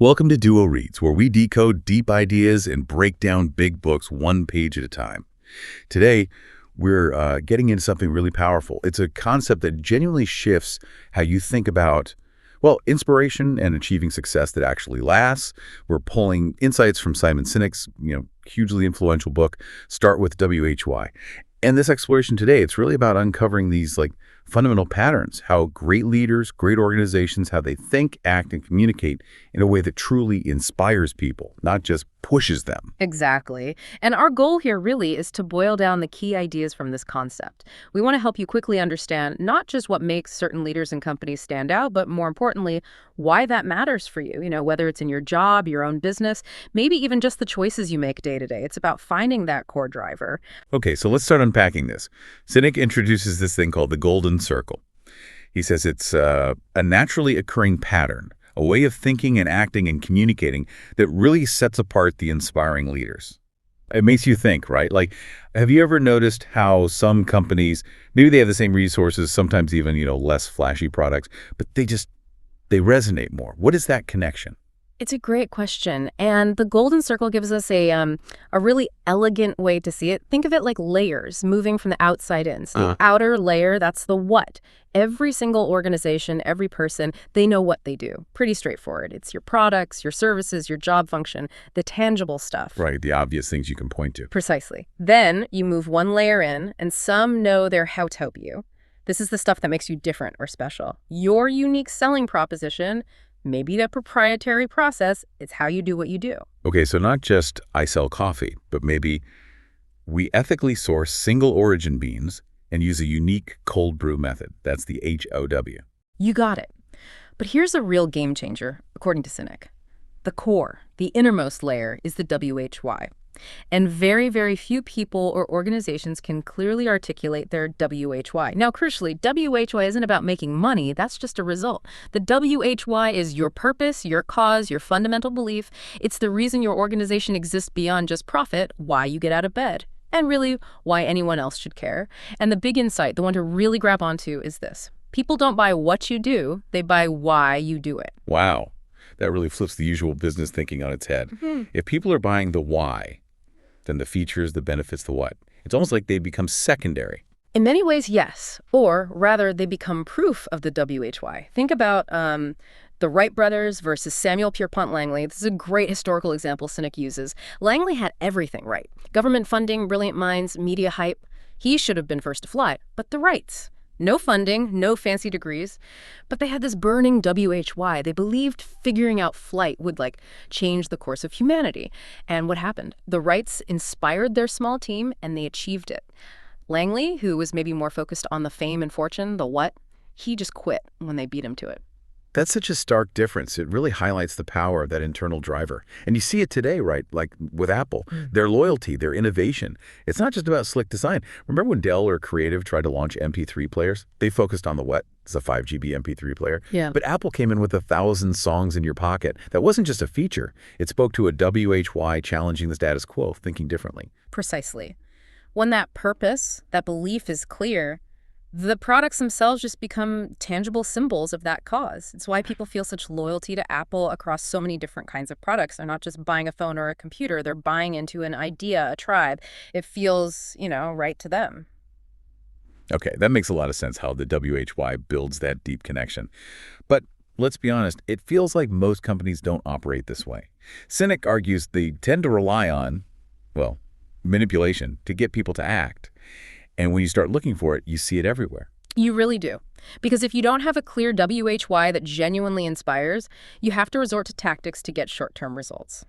Welcome to Duo Reads, where we decode deep ideas and break down big books one page at a time. Today, we're getting into something really powerful. It's a concept that genuinely shifts how you think about, well, inspiration and achieving success that actually lasts. We're pulling insights from Simon Sinek's, hugely influential book, Start with WHY. And this exploration today, it's really about uncovering these fundamental patterns, how great leaders, great organizations, how they think, act, and communicate in a way that truly inspires people, not just pushes them. Exactly. And our goal here really is to boil down the key ideas from this concept. We want to help you quickly understand not just what makes certain leaders and companies stand out, but more importantly, why that matters for you. Whether it's in your job, your own business, maybe even just the choices you make day to day. It's about finding that core driver. Okay, so let's start unpacking this. Sinek introduces this thing called the golden circle. He says it's a naturally occurring pattern, a way of thinking and acting and communicating that really sets apart the inspiring leaders. It makes you think, right? Have you ever noticed how some companies, maybe they have the same resources, sometimes even, less flashy products, but they resonate more? What is that connection? It's a great question. And the golden circle gives us a really elegant way to see it. Think of it like layers moving from the outside in. So the outer layer, that's the what. Every single organization, every person, they know what they do. Pretty straightforward. It's your products, your services, your job function, the tangible stuff. Right, the obvious things you can point to. Precisely. Then you move one layer in, and some know their how to help you. This is the stuff that makes you different or special. Your unique selling proposition, maybe the proprietary process, it's how you do what you do. Okay, so not just I sell coffee, but maybe we ethically source single origin beans and use a unique cold brew method. That's the HOW. You got it. But here's a real game changer, according to Sinek. The core, the innermost layer, is the WHY. And very, very few people or organizations can clearly articulate their WHY. Now, crucially, WHY isn't about making money. That's just a result. The WHY is your purpose, your cause, your fundamental belief. It's the reason your organization exists beyond just profit, why you get out of bed, and really why anyone else should care. And the big insight, the one to really grab onto, is this. People don't buy what you do, they buy why you do it. Wow. That really flips the usual business thinking on its head. If people are buying the why, then the features, the benefits, the what. It's almost like they become secondary. In many ways, yes. Or rather, they become proof of the WHY. Think about the Wright brothers versus Samuel Pierpont Langley. This is a great historical example Sinek uses. Langley had everything right. Government funding, brilliant minds, media hype. He should have been first to fly. But the Wrights, no funding, no fancy degrees, but they had this burning WHY. They believed figuring out flight would change the course of humanity. And what happened? The Wrights inspired their small team and they achieved it. Langley, who was maybe more focused on the fame and fortune, the what, he just quit when they beat him to it. That's such a stark difference. It really highlights the power of that internal driver. And you see it today, right? Like with Apple, their loyalty, their innovation. It's not just about slick design. Remember when Dell or Creative tried to launch MP3 players? They focused on the what? It's a 5 GB MP3 player. Yeah. But Apple came in with 1,000 songs in your pocket. That wasn't just a feature. It spoke to a WHY challenging the status quo, thinking differently. Precisely. When that purpose, that belief is clear, the products themselves just become tangible symbols of that cause. It's why people feel such loyalty to Apple across so many different kinds of products. They're not just buying a phone or a computer. They're buying into an idea, a tribe. It feels, right to them. Okay, that makes a lot of sense how the WHY builds that deep connection. But let's be honest, it feels like most companies don't operate this way. Sinek argues they tend to rely on, manipulation to get people to act. And when you start looking for it, you see it everywhere. You really do. Because if you don't have a clear WHY that genuinely inspires, you have to resort to tactics to get short-term results.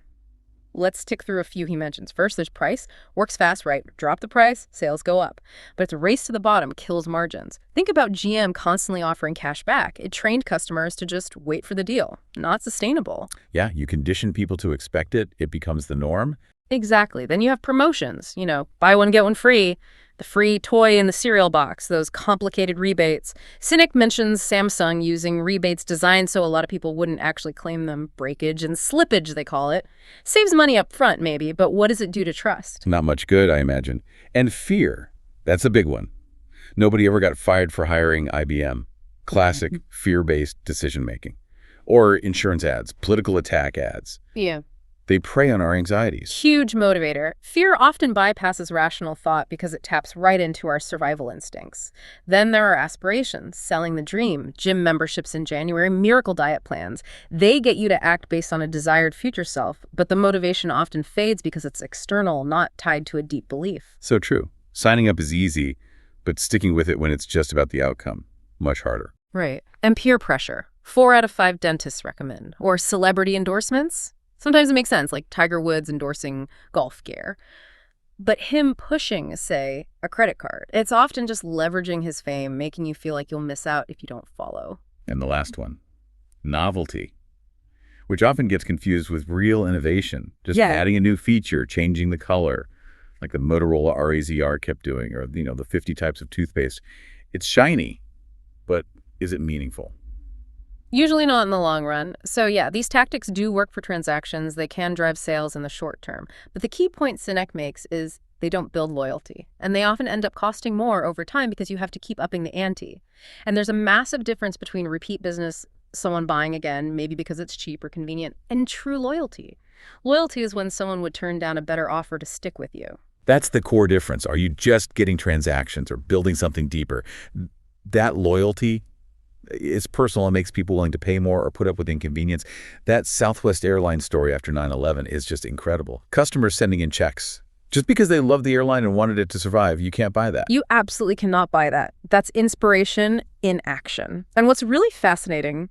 Let's tick through a few he mentions. First, there's price. Works fast, right? Drop the price, sales go up. But it's a race to the bottom, kills margins. Think about GM constantly offering cash back. It trained customers to just wait for the deal. Not sustainable. Yeah, you condition people to expect it. It becomes the norm. Exactly. Then you have promotions. Buy one, get one free. The free toy in the cereal box, those complicated rebates. Sinek mentions Samsung using rebates designed so a lot of people wouldn't actually claim them. Breakage and slippage, they call it. Saves money up front, maybe, but what does it do to trust? Not much good, I imagine. And fear. That's a big one. Nobody ever got fired for hiring IBM. Classic fear-based decision-making. Or insurance ads, political attack ads. Yeah. They prey on our anxieties. Huge motivator. Fear often bypasses rational thought because it taps right into our survival instincts. Then there are aspirations, selling the dream, gym memberships in January, miracle diet plans. They get you to act based on a desired future self, but the motivation often fades because it's external, not tied to a deep belief. So true. Signing up is easy, but sticking with it when it's just about the outcome, much harder. Right. And peer pressure. 4 out of 5 dentists recommend. Or celebrity endorsements. Sometimes it makes sense, like Tiger Woods endorsing golf gear. But him pushing, say, a credit card, it's often just leveraging his fame, making you feel like you'll miss out if you don't follow. And the last one, novelty, which often gets confused with real innovation, just adding a new feature, changing the color, like the Motorola RAZR kept doing, or the 50 types of toothpaste. It's shiny, but is it meaningful? Usually not in the long run. So yeah, these tactics do work for transactions. They can drive sales in the short term. But the key point Sinek makes is they don't build loyalty. And they often end up costing more over time because you have to keep upping the ante. And there's a massive difference between repeat business, someone buying again, maybe because it's cheap or convenient, and true loyalty. Loyalty is when someone would turn down a better offer to stick with you. That's the core difference. Are you just getting transactions or building something deeper? That loyalty is personal and makes people willing to pay more or put up with inconvenience. That Southwest Airlines story after 9/11 is just incredible. Customers sending in checks. Just because they love the airline and wanted it to survive, you can't buy that. You absolutely cannot buy that. That's inspiration in action. And what's really fascinating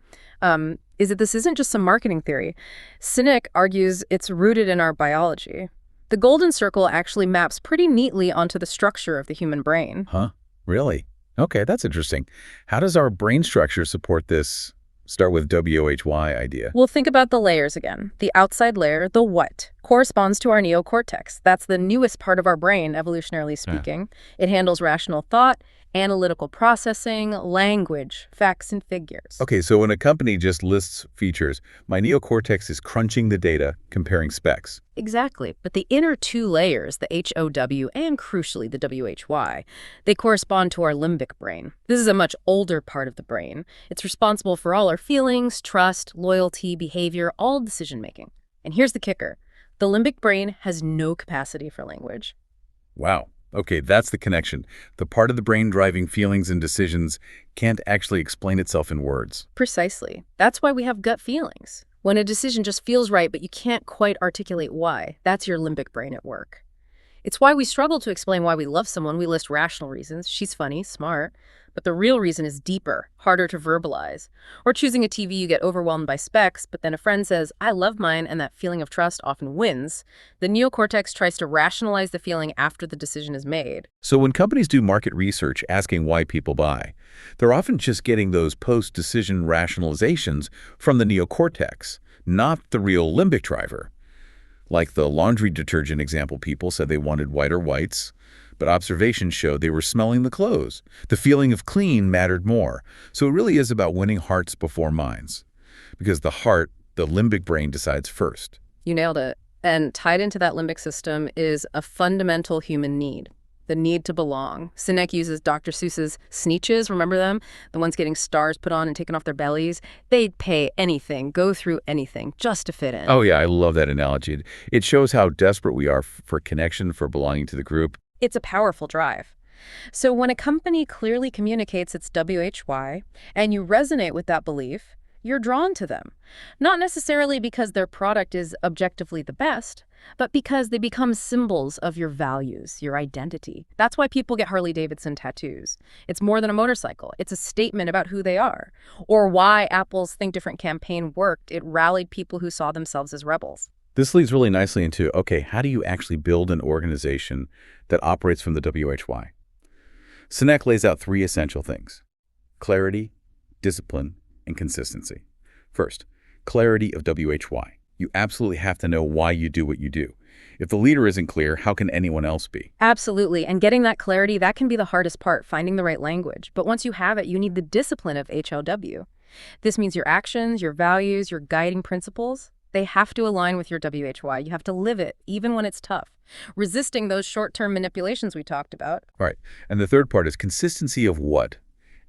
is that this isn't just some marketing theory. Sinek argues it's rooted in our biology. The golden circle actually maps pretty neatly onto the structure of the human brain. Huh? Really? Okay, that's interesting. How does our brain structure support this start with WHY idea? Well, think about the layers again. The outside layer, the what, corresponds to our neocortex. That's the newest part of our brain, evolutionarily speaking. It handles rational thought, analytical processing, language, facts and figures. Okay, so when a company just lists features, my neocortex is crunching the data, comparing specs. Exactly. But the inner 2 layers, the HOW and crucially the WHY, they correspond to our limbic brain. This is a much older part of the brain. It's responsible for all our feelings, trust, loyalty, behavior, all decision-making. And here's the kicker. The limbic brain has no capacity for language. Wow. Okay, that's the connection. The part of the brain driving feelings and decisions can't actually explain itself in words. Precisely. That's why we have gut feelings. When a decision just feels right, but you can't quite articulate why, that's your limbic brain at work. It's why we struggle to explain why we love someone. We list rational reasons. She's funny, smart. But the real reason is deeper, harder to verbalize. Or choosing a TV, you get overwhelmed by specs, but then a friend says, I love mine, and that feeling of trust often wins. The neocortex tries to rationalize the feeling after the decision is made. So when companies do market research asking why people buy, they're often just getting those post-decision rationalizations from the neocortex, not the real limbic driver. Like the laundry detergent example, people said they wanted whiter whites, but observations showed they were smelling the clothes. The feeling of clean mattered more. So it really is about winning hearts before minds. Because the heart, the limbic brain, decides first. You nailed it. And tied into that limbic system is a fundamental human need, the need to belong. Sinek uses Dr. Seuss's Sneetches, remember them? The ones getting stars put on and taken off their bellies. They'd pay anything, go through anything, just to fit in. Oh yeah, I love that analogy. It shows how desperate we are for connection, for belonging to the group. It's a powerful drive. So when a company clearly communicates its WHY, and you resonate with that belief, you're drawn to them. Not necessarily because their product is objectively the best, but because they become symbols of your values, your identity. That's why people get Harley-Davidson tattoos. It's more than a motorcycle. It's a statement about who they are. Or why Apple's Think Different campaign worked. It rallied people who saw themselves as rebels. This leads really nicely into, okay, how do you actually build an organization that operates from the WHY? Sinek lays out 3 essential things: clarity, discipline, and consistency. First, clarity of WHY. You absolutely have to know why you do what you do. If the leader isn't clear, how can anyone else be? Absolutely. And getting that clarity, that can be the hardest part, finding the right language. But once you have it, you need the discipline of HOW. This means your actions, your values, your guiding principles, they have to align with your WHY. You have to live it, even when it's tough. Resisting those short-term manipulations we talked about. Right. And the third part is consistency of what?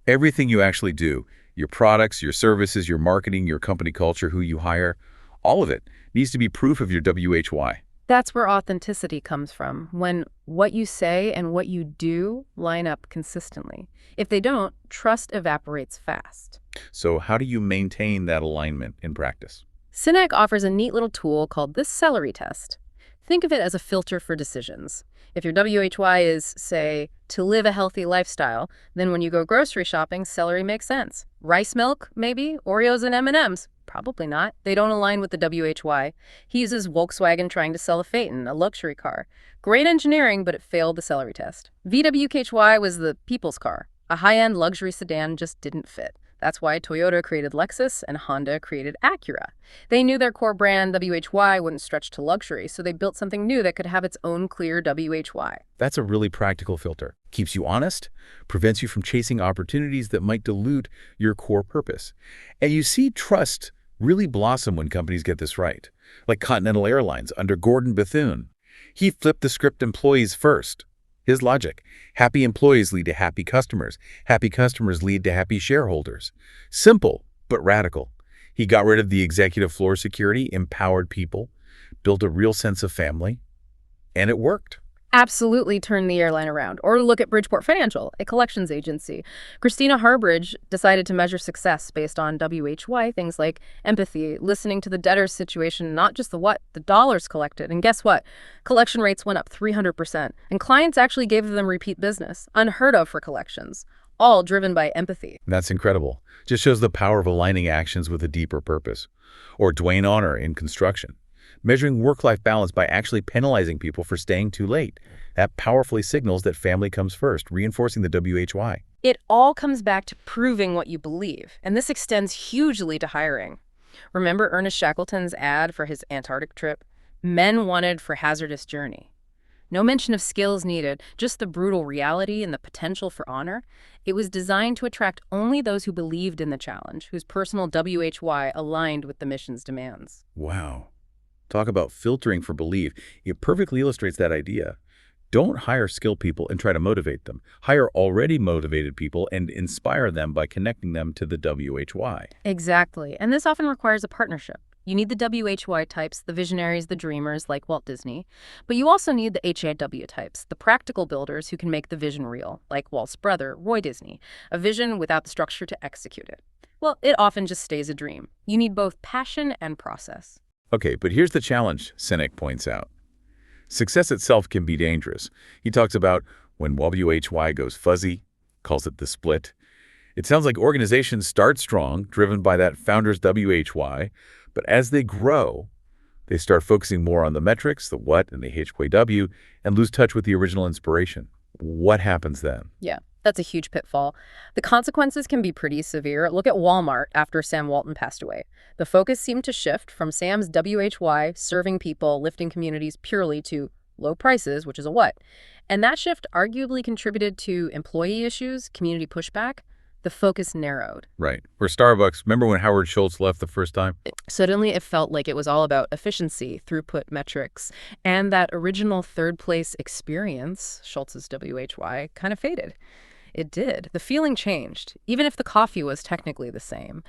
Everything you actually do. Your products, your services, your marketing, your company culture, who you hire, all of it needs to be proof of your WHY. That's where authenticity comes from, when what you say and what you do line up consistently. If they don't, trust evaporates fast. So how do you maintain that alignment in practice? Sinek offers a neat little tool called the celery test. Think of it as a filter for decisions. If your WHY is, say, to live a healthy lifestyle, then when you go grocery shopping, celery makes sense. Rice milk, maybe? Oreos and M&Ms? Probably not. They don't align with the WHY. He uses Volkswagen trying to sell a Phaeton, a luxury car. Great engineering, but it failed the celery test. VWHY was the people's car. A high-end luxury sedan just didn't fit. That's why Toyota created Lexus and Honda created Acura. They knew their core brand, WHY, wouldn't stretch to luxury, so they built something new that could have its own clear WHY. That's a really practical filter. Keeps you honest, prevents you from chasing opportunities that might dilute your core purpose. And you see trust really blossom when companies get this right. Like Continental Airlines under Gordon Bethune. He flipped the script employees first. His logic: happy employees lead to happy customers lead to happy shareholders. Simple, but radical. He got rid of the executive floor security, empowered people, built a real sense of family, and it worked. Absolutely turn the airline around. Or look at Bridgeport Financial, a collections agency. Christina Harbridge decided to measure success based on WHY, things like empathy, listening to the debtor's situation, not just the what, the dollars collected. And guess what? Collection rates went up 300%. And clients actually gave them repeat business, unheard of for collections, all driven by empathy. That's incredible. Just shows the power of aligning actions with a deeper purpose. Or Dwayne Honor in construction, measuring work-life balance by actually penalizing people for staying too late. That powerfully signals that family comes first, reinforcing the WHY. It all comes back to proving what you believe, and this extends hugely to hiring. Remember Ernest Shackleton's ad for his Antarctic trip? Men wanted for hazardous journey. No mention of skills needed, just the brutal reality and the potential for honor. It was designed to attract only those who believed in the challenge, whose personal WHY aligned with the mission's demands. Wow. Talk about filtering for belief. It perfectly illustrates that idea. Don't hire skilled people and try to motivate them. Hire already motivated people and inspire them by connecting them to the WHY. Exactly. And this often requires a partnership. You need the WHY types, the visionaries, the dreamers, like Walt Disney. But you also need the HIW types, the practical builders who can make the vision real, like Walt's brother, Roy Disney, a vision without the structure to execute it. Well, it often just stays a dream. You need both passion and process. Okay, but here's the challenge, Sinek points out. Success itself can be dangerous. He talks about when WHY goes fuzzy, calls it the split. It sounds like organizations start strong, driven by that founder's WHY, but as they grow, they start focusing more on the metrics, the what, and the HYW, and lose touch with the original inspiration. What happens then? Yeah, that's a huge pitfall. The consequences can be pretty severe. Look at Walmart after Sam Walton passed away. The focus seemed to shift from Sam's WHY, serving people, lifting communities, purely to low prices, which is a what. And that shift arguably contributed to employee issues, community pushback. The focus narrowed. Right. Or Starbucks, remember when Howard Schultz left the first time? Suddenly, it felt like it was all about efficiency, throughput metrics, and that original third-place experience, Schultz's WHY, kind of faded. It did. The feeling changed, even if the coffee was technically the same.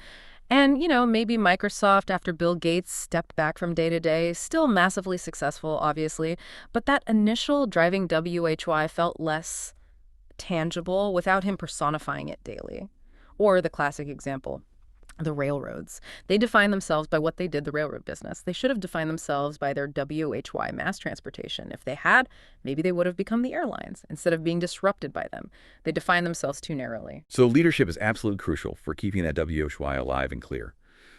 And, maybe Microsoft, after Bill Gates stepped back from day-to-day, still massively successful, obviously, but that initial driving WHY felt less tangible without him personifying it daily. Or the classic example, the railroads. They define themselves by what they did the railroad business. They should have defined themselves by their WHY, mass transportation. If they had, maybe they would have become the airlines instead of being disrupted by them. They define themselves too narrowly. So leadership is absolutely crucial for keeping that WHY alive and clear.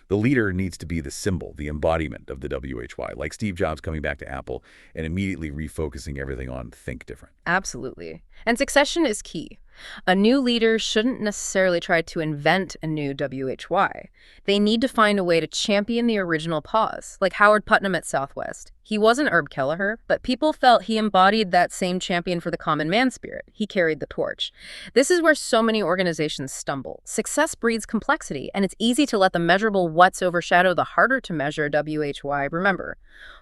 The leader needs to be the symbol, the embodiment of the WHY, like Steve Jobs coming back to Apple and immediately refocusing everything on think different. Absolutely. And succession is key. A new leader shouldn't necessarily try to invent a new WHY. They need to find a way to champion the original cause, like Howard Putnam at Southwest. He wasn't Herb Kelleher, but people felt he embodied that same champion for the common man spirit. He carried the torch. This is where so many organizations stumble. Success breeds complexity, and it's easy to let the measurable what's overshadow the harder to measure WHY. Remember,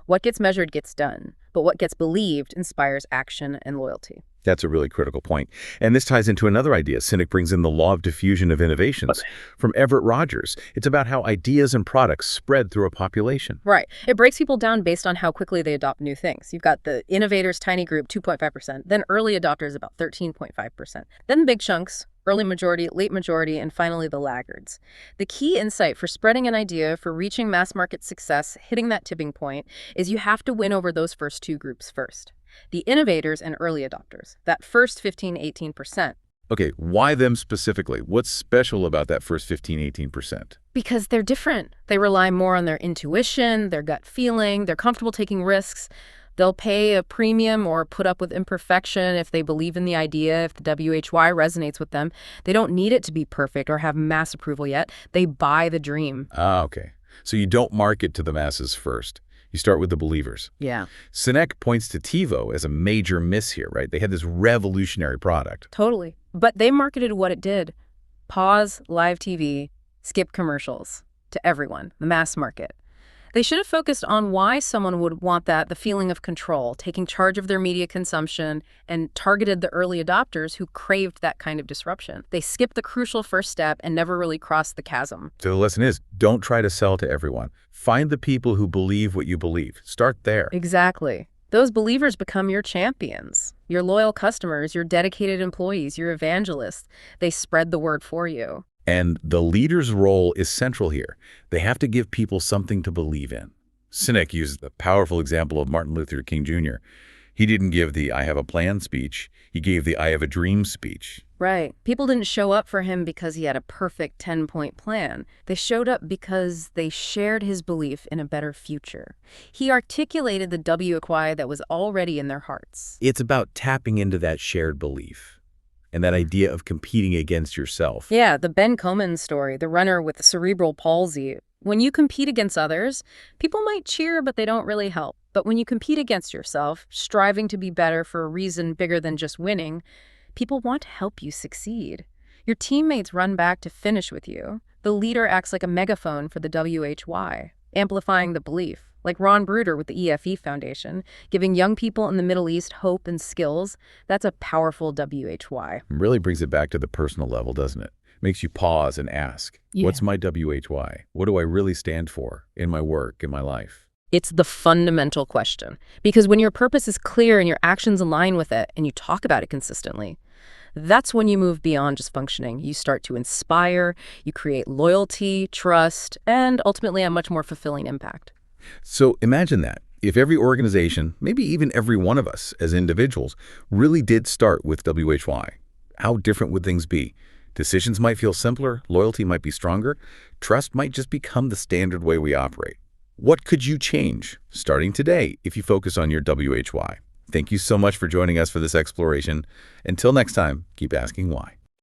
what gets measured gets done, but what gets believed inspires action and loyalty. That's a really critical point. And this ties into another idea. Sinek brings in the law of diffusion of innovations from Everett Rogers. It's about how ideas and products spread through a population. Right. It breaks people down based on how quickly they adopt new things. You've got the innovators, tiny group, 2.5%, then early adopters, about 13.5%, then big chunks, early majority, late majority, and finally the laggards. The key insight for spreading an idea, for reaching mass market success, hitting that tipping point, is you have to win over those first two groups first. The innovators and early adopters, that first 15–18%. Okay, why them specifically? What's special about that first 15–18%? Because they're different. They rely more on their intuition, their gut feeling, they're comfortable taking risks. They'll pay a premium or put up with imperfection if they believe in the idea, if the WHY resonates with them. They don't need it to be perfect or have mass approval yet. They buy the dream. Ah, okay. So you don't market to the masses first. You start with the believers. Yeah. Sinek points to TiVo as a major miss here, right? They had this revolutionary product. Totally. But they marketed what it did. Pause live TV, skip commercials to everyone, the mass market. They should have focused on why someone would want that, the feeling of control, taking charge of their media consumption, and targeted the early adopters who craved that kind of disruption. They skipped the crucial first step and never really crossed the chasm. So the lesson is, don't try to sell to everyone. Find the people who believe what you believe. Start there. Exactly. Those believers become your champions, your loyal customers, your dedicated employees, your evangelists. They spread the word for you. And the leader's role is central here. They have to give people something to believe in. Sinek uses the powerful example of Martin Luther King Jr. He didn't give the I have a plan speech. He gave the I have a dream speech. Right. People didn't show up for him because he had a perfect 10-point plan. They showed up because they shared his belief in a better future. He articulated the WHY that was already in their hearts. It's about tapping into that shared belief and that idea of competing against yourself. Yeah, the Ben Coleman story, the runner with the cerebral palsy. When you compete against others, people might cheer, but they don't really help. But when you compete against yourself, striving to be better for a reason bigger than just winning, people want to help you succeed. Your teammates run back to finish with you. The leader acts like a megaphone for the WHY, amplifying the belief. Like Ron Bruder with the EFE Foundation, giving young people in the Middle East hope and skills. That's a powerful WHY. It really brings it back to the personal level, doesn't it? Makes you pause and ask, What's my WHY? What do I really stand for in my work, in my life? It's the fundamental question. Because when your purpose is clear and your actions align with it, and you talk about it consistently, that's when you move beyond just functioning. You start to inspire, you create loyalty, trust, and ultimately a much more fulfilling impact. So imagine that. If every organization, maybe even every one of us as individuals, really did start with WHY, how different would things be? Decisions might feel simpler, loyalty might be stronger, trust might just become the standard way we operate. What could you change starting today if you focus on your WHY? Thank you so much for joining us for this exploration. Until next time, keep asking why.